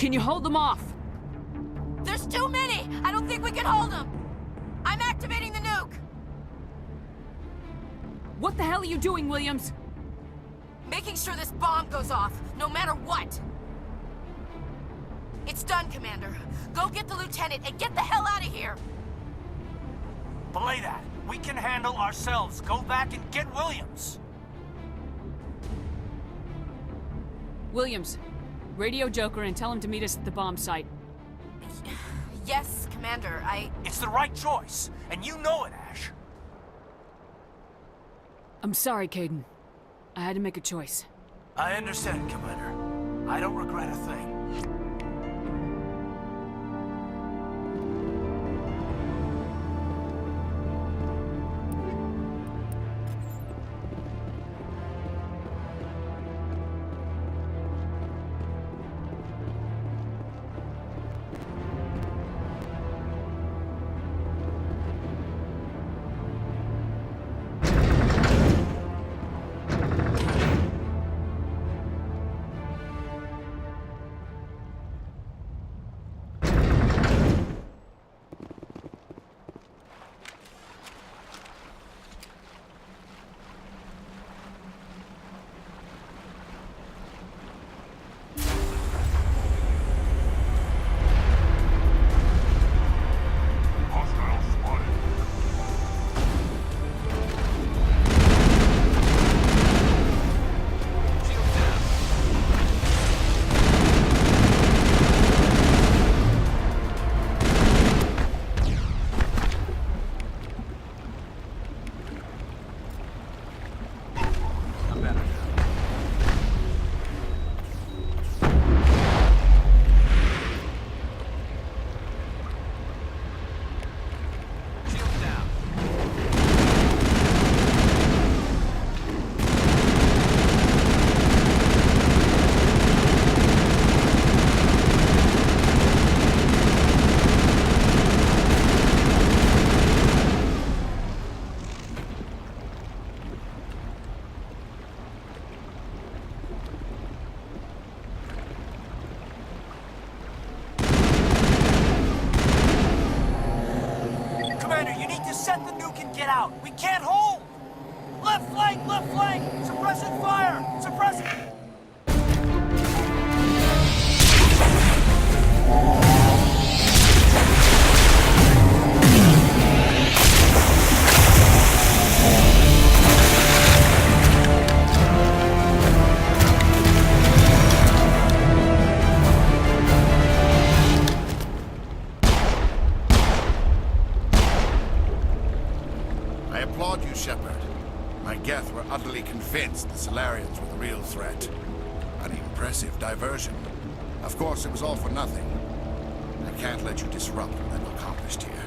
Can you hold them off? There's too many! I don't think we can hold them! I'm activating the nuke! What the hell are you doing, Williams? Making sure this bomb goes off, no matter what! It's done, Commander. Go get the lieutenant and get the hell out of here! Belay that. We can handle ourselves. Go back and get Williams. Williams, radio Joker and tell him to meet us at the bomb site. Yes, Commander, It's the right choice, and you know it, Ash. I'm sorry, Kaidan. I had to make a choice. I understand, Commander. I don't regret a thing. Set the nuke and get out. We can't hold. Left flank, suppressing fire, suppressing. Shepard. My Geth were utterly convinced the Salarians were the real threat. An impressive diversion. Of course, it was all for nothing. I can't let you disrupt what I've accomplished here.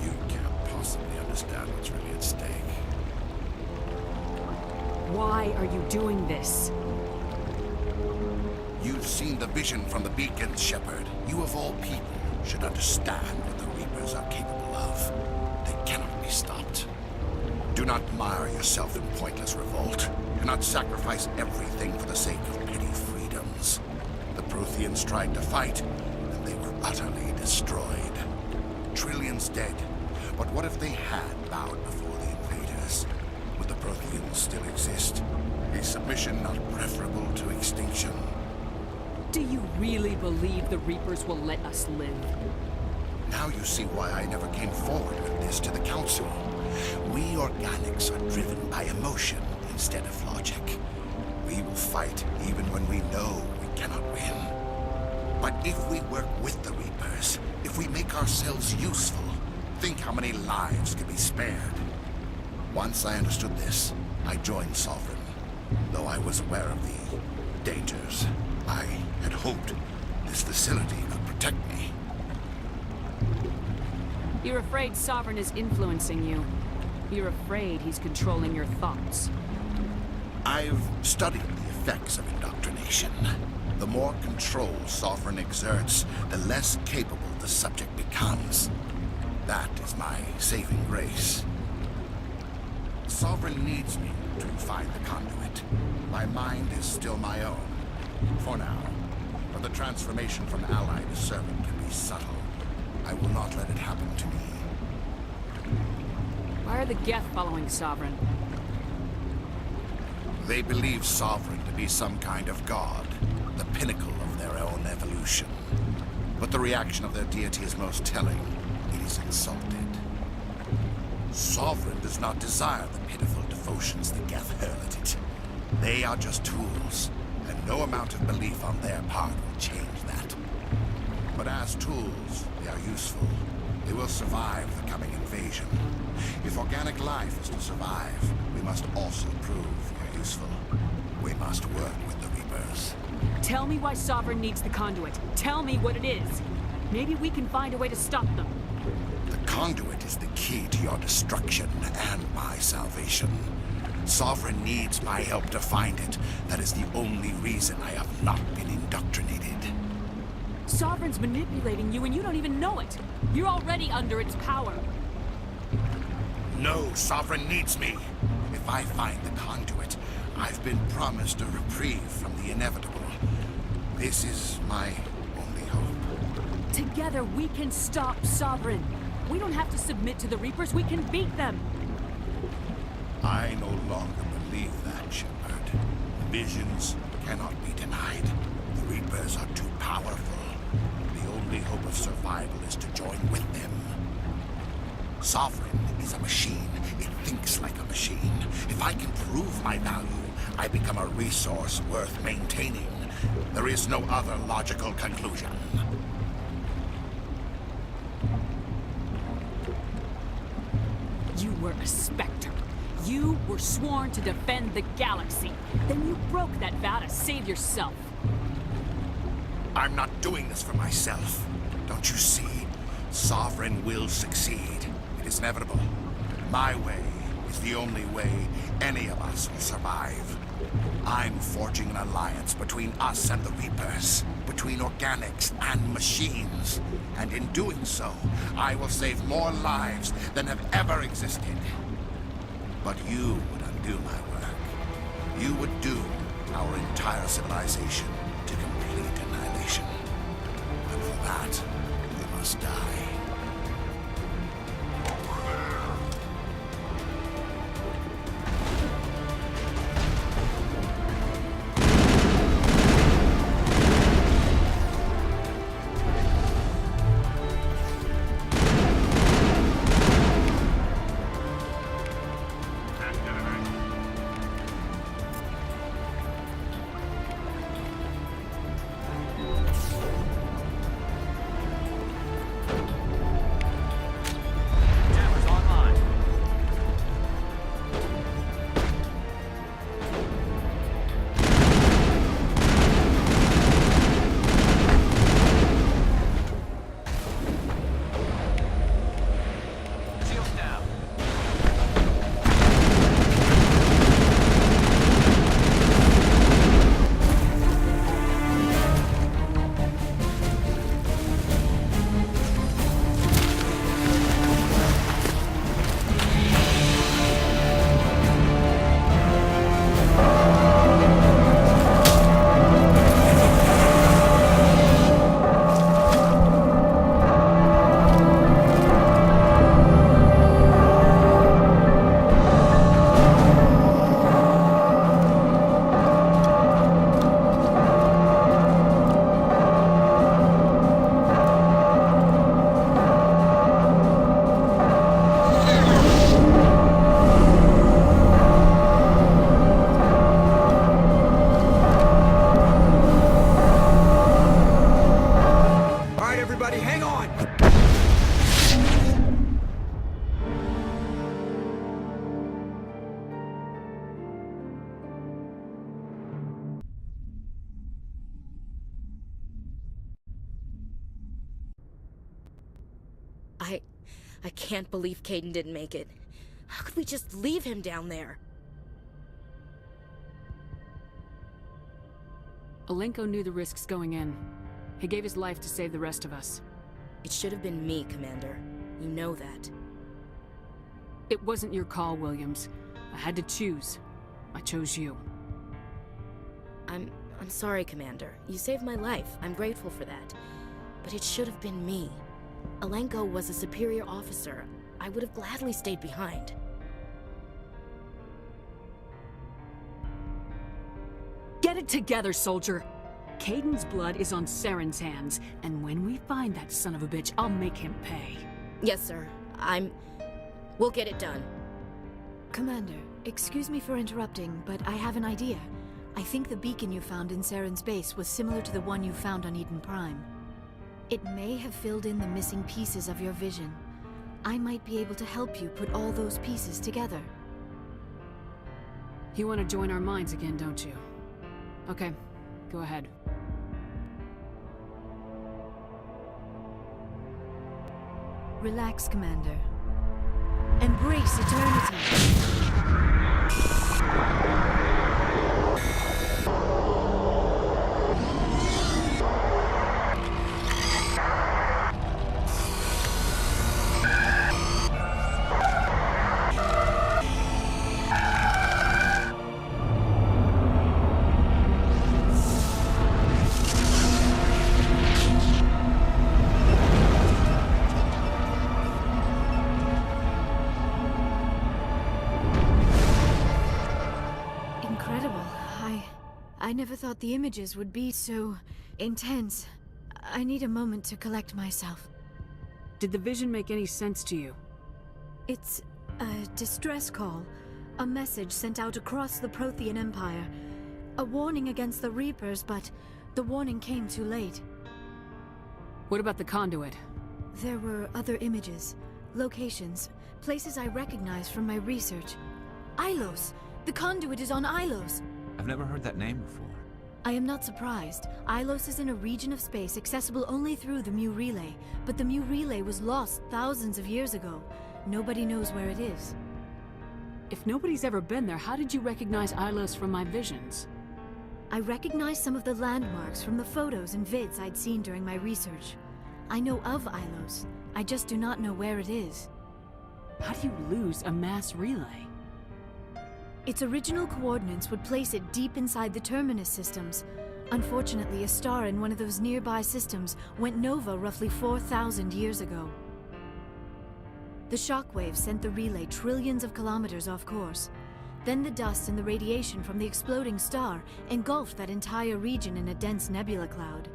You can't possibly understand what's really at stake. Why are you doing this? You've seen the vision from the beacons, Shepard. You of all people should understand what the Reapers are capable of. They cannot be stopped. Do not mire yourself in pointless revolt. Do not sacrifice everything for the sake of petty freedoms. The Protheans tried to fight, and they were utterly destroyed. Trillions dead. But what if they had bowed before the invaders? Would the Protheans still exist? Is submission not preferable to extinction? Do you really believe the Reapers will let us live? Now you see why I never came forward with this to the Council. We organics are driven by emotion instead of logic. We will fight even when we know we cannot win. But if we work with the Reapers, if we make ourselves useful, think how many lives could be spared. Once I understood this, I joined Sovereign. Though I was aware of the dangers, I had hoped this facility could protect me. You're afraid Sovereign is influencing you. You're afraid he's controlling your thoughts. I've studied the effects of indoctrination. The more control Sovereign exerts, the less capable the subject becomes. That is my saving grace. Sovereign needs me to find the conduit. My mind is still my own, for now. but the transformation from ally to servant can be subtle. I will not let it happen to me. Why are the Geth following Sovereign? They believe Sovereign to be some kind of god, the pinnacle of their own evolution. But the reaction of their deity is most telling. It is insulted. Sovereign does not desire the pitiful devotions the Geth hurl at it. They are just tools, and no amount of belief on their part will change that. But as tools, they are useful. They will survive the coming invasion. If organic life is to survive, we must also prove we are useful. We must work with the Reapers. Tell me why Sovereign needs the conduit. Tell me what it is. Maybe we can find a way to stop them. The conduit is the key to your destruction and my salvation. Sovereign needs my help to find it. That is the only reason I have not been indoctrinated. Sovereign's manipulating you and you don't even know it. You're already under its power. No, Sovereign needs me. If I find the conduit, I've been promised a reprieve from the inevitable. This is my only hope. Together we can stop Sovereign. We don't have to submit to the Reapers, we can beat them. I no longer believe that, Shepard. Visions cannot be denied. The Reapers are too powerful. The only hope of survival is to join with them. Sovereign is a machine. It thinks like a machine. If I can prove my value, I become a resource worth maintaining. There is no other logical conclusion. You were a Spectre. You were sworn to defend the galaxy. Then you broke that vow to save yourself. I'm not doing this for myself. Don't you see? Sovereign will succeed. It is inevitable. My way is the only way any of us will survive. I'm forging an alliance between us and the Reapers, between organics and machines. And in doing so, I will save more lives than have ever existed. But you would undo my work. You would doom our entire civilization to complete annihilation. And for that, we must die. Jammers online. Shields down. All right, everybody, hang on! I can't believe Caden didn't make it. How could we just leave him down there? Alenko knew the risks going in. He gave his life to save the rest of us. It should have been me, Commander. You know that. It wasn't your call, Williams. I had to choose. I chose you. I'm sorry, Commander. You saved my life. I'm grateful for that. But it should have been me. Alenko was a superior officer. I would have gladly stayed behind. Get it together, soldier! Kaidan's blood is on Saren's hands, and when we find that son of a bitch, I'll make him pay. Yes, sir. We'll get it done. Commander, excuse me for interrupting, but I have an idea. I think the beacon you found in Saren's base was similar to the one you found on Eden Prime. It may have filled in the missing pieces of your vision. I might be able to help you put all those pieces together. You want to join our minds again, don't you? Okay, go ahead. Relax, Commander. Embrace eternity. I never thought the images would be so intense. I need a moment to collect myself. Did the vision make any sense to you? It's a distress call. A message sent out across the Prothean Empire. A warning against the Reapers, but the warning came too late. What about the conduit? There were other images, locations, places I recognize from my research. Ilos! The conduit is on Ilos! I've never heard that name before. I am not surprised. Ilos is in a region of space accessible only through the Mu Relay, but the Mu Relay was lost thousands of years ago. Nobody knows where it is. If nobody's ever been there, how did you recognize Ilos from my visions? I recognized some of the landmarks from the photos and vids I'd seen during my research. I know of Ilos. I just do not know where it is. How do you lose a mass relay? Its original coordinates would place it deep inside the Terminus systems. Unfortunately, a star in one of those nearby systems went nova roughly 4,000 years ago. The shockwave sent the relay trillions of kilometers off course. Then the dust and the radiation from the exploding star engulfed that entire region in a dense nebula cloud.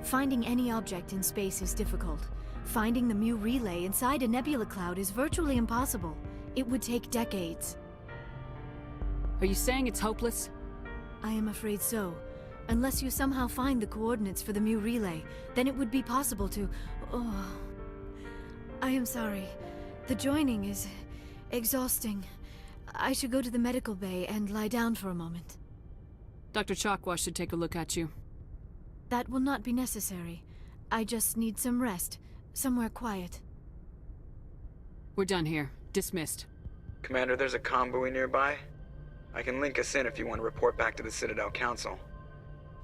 Finding any object in space is difficult. Finding the Mu Relay inside a nebula cloud is virtually impossible. It would take decades. Are you saying it's hopeless? I am afraid so. Unless you somehow find the coordinates for the Mu Relay, then it would be possible to... Oh... I am sorry. The joining is... exhausting. I should go to the medical bay and lie down for a moment. Dr. Chakwas should take a look at you. That will not be necessary. I just need some rest. Somewhere quiet. We're done here. Dismissed. Commander, there's a convoy nearby. I can link us in if you want to report back to the Citadel Council.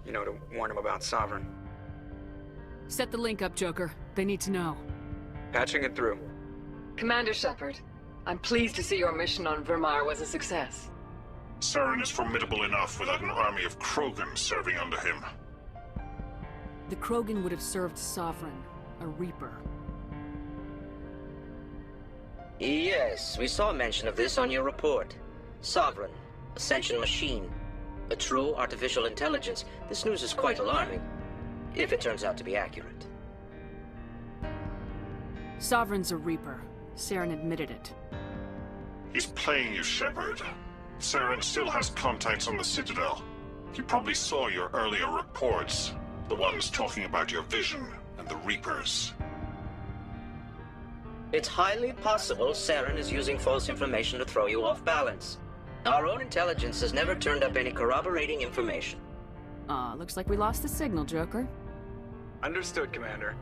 You know, to warn them about Sovereign. Set the link up, Joker. They need to know. Patching it through. Commander Shepard, I'm pleased to see your mission on Virmire was a success. Saren is formidable enough without an army of Krogan serving under him. The Krogan would have served Sovereign, a Reaper. Yes, we saw mention of this on your report. Sovereign, Ascension machine, a true artificial intelligence. This news is quite alarming, if it turns out to be accurate. Sovereign's a Reaper. Saren admitted it. He's playing you, Shepard. Saren still has contacts on the Citadel. He probably saw your earlier reports, the ones talking about your vision and the Reapers. It's highly possible Saren is using false information to throw you off balance. Our own intelligence has never turned up any corroborating information. Looks like we lost the signal, Joker. Understood, Commander.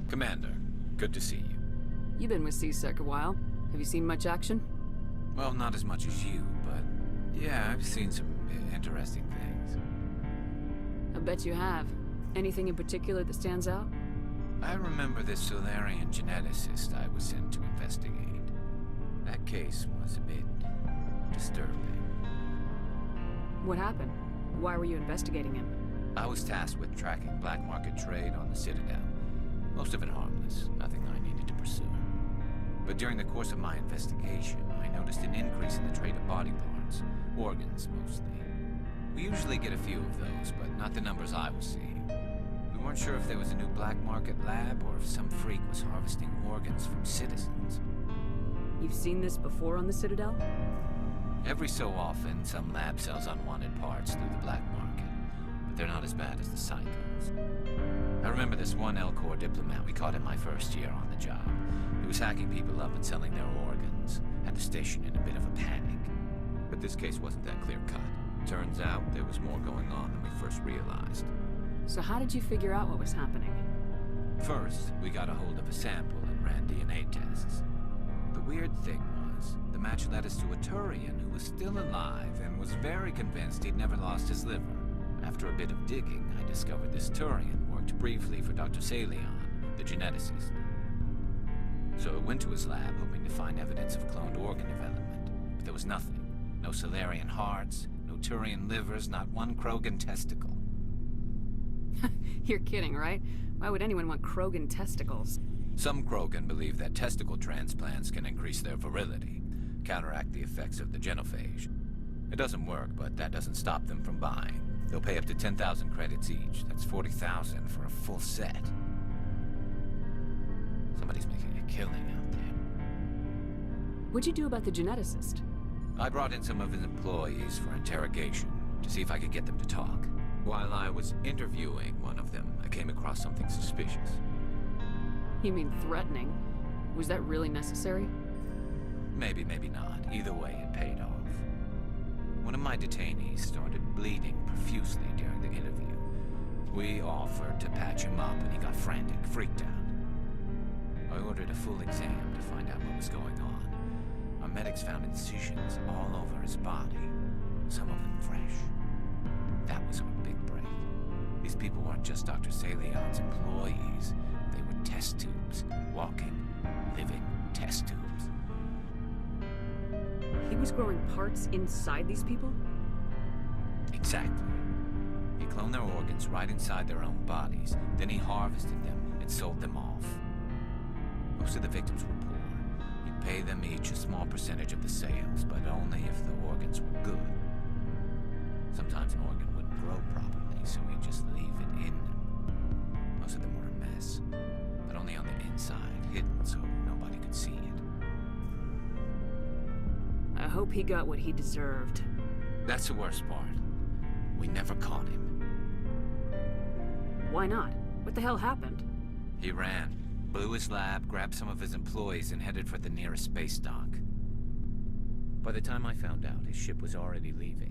Commander, good to see you. You've been with C-Sec a while. Have you seen much action? Well, not as much as you, but yeah, I've seen some interesting things. I bet you have. Anything in particular that stands out? I remember this Solarian geneticist I was sent to investigate. That case was a bit disturbing. What happened? Why were you investigating him? I was tasked with tracking black market trade on the Citadel. Most of it harmless, nothing I needed to pursue. But during the course of my investigation, I noticed an increase in the trade of body parts, organs mostly. We usually get a few of those, but not the numbers I was seeing. We weren't sure if there was a new black market lab or if some freak was harvesting organs from citizens. You've seen this before on the Citadel? Every so often, some lab sells unwanted parts through the black market, but they're not as bad as the Psychos. I remember this one Elcor diplomat we caught in my first year on the job. He was hacking people up and selling their organs. Had the station in a bit of a panic. But this case wasn't that clear-cut. Turns out there was more going on than we first realized. So how did you figure out what was happening? First, we got a hold of a sample and ran DNA tests. The weird thing was, the match led us to a Turian who was still alive and was very convinced he'd never lost his liver. After a bit of digging, I discovered this Turian worked briefly for Dr. Salion, the geneticist. So I went to his lab hoping to find evidence of cloned organ development, but there was nothing. No Solarian hearts, no Turian livers, not one Krogan testicle. You're kidding, right? Why would anyone want Krogan testicles? Some Krogan believe that testicle transplants can increase their virility, counteract the effects of the genophage. It doesn't work, but that doesn't stop them from buying. They'll pay up to 10,000 credits each. That's 40,000 for a full set. Somebody's making a killing out there. What'd you do about the geneticist? I brought in some of his employees for interrogation, to see if I could get them to talk. While I was interviewing one of them, I came across something suspicious. You mean threatening? Was that really necessary? Maybe, maybe not. Either way, it paid off. One of my detainees started bleeding profusely during the interview. We offered to patch him up, and he got frantic, freaked out. I ordered a full exam to find out what was going on. Our medics found incisions all over his body, some of them fresh. That was our big break. These people weren't just Dr. Salion's employees. They were test tubes. Walking, living test tubes. He was growing parts inside these people? Exactly. He cloned their organs right inside their own bodies. Then he harvested them and sold them off. Most of the victims were poor. He'd pay them each a small percentage of the sales, but only if the organs were good. Sometimes an organ wouldn't grow properly, so he'd just leave it in them. Most of them were a mess, but only on the inside, hidden so nobody could see it. I hope he got what he deserved. That's the worst part. We never caught him. Why not? What the hell happened? He ran, blew his lab, grabbed some of his employees, and headed for the nearest space dock. By the time I found out, his ship was already leaving.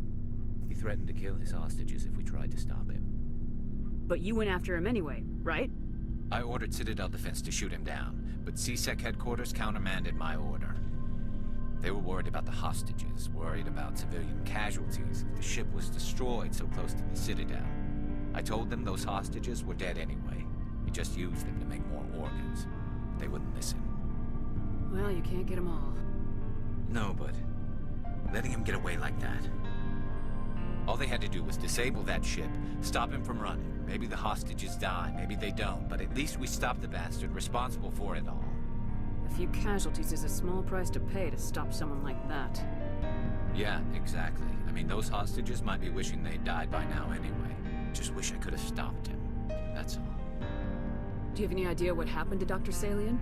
He threatened to kill his hostages if we tried to stop him. But you went after him anyway, right? I ordered Citadel Defense to shoot him down, but C-Sec headquarters countermanded my order. They were worried about the hostages, worried about civilian casualties if the ship was destroyed so close to the Citadel. I told them those hostages were dead anyway. We just used them to make more organs. They wouldn't listen. Well, you can't get them all. No, but letting him get away like that. All they had to do was disable that ship, stop him from running. Maybe the hostages die, maybe they don't, but at least we stopped the bastard responsible for it all. A few casualties is a small price to pay to stop someone like that. Yeah, exactly. I mean, those hostages might be wishing they'd died by now anyway. Just wish I could have stopped him. That's all. Do you have any idea what happened to Dr. Salion?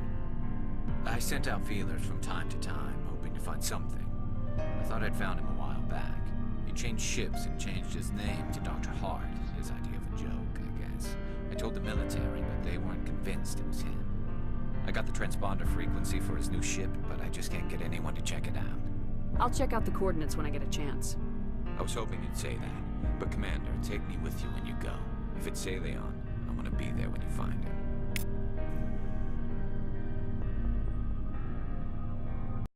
I sent out feelers from time to time, hoping to find something. I thought I'd found him a while back. He changed ships and changed his name to Dr. Hart. His idea of a joke, I guess. I told the military, but they weren't convinced it was him. I got the transponder frequency for his new ship, but I just can't get anyone to check it out. I'll check out the coordinates when I get a chance. I was hoping you'd say that. But Commander, take me with you when you go. If it's Salion, I want to be there when you find him.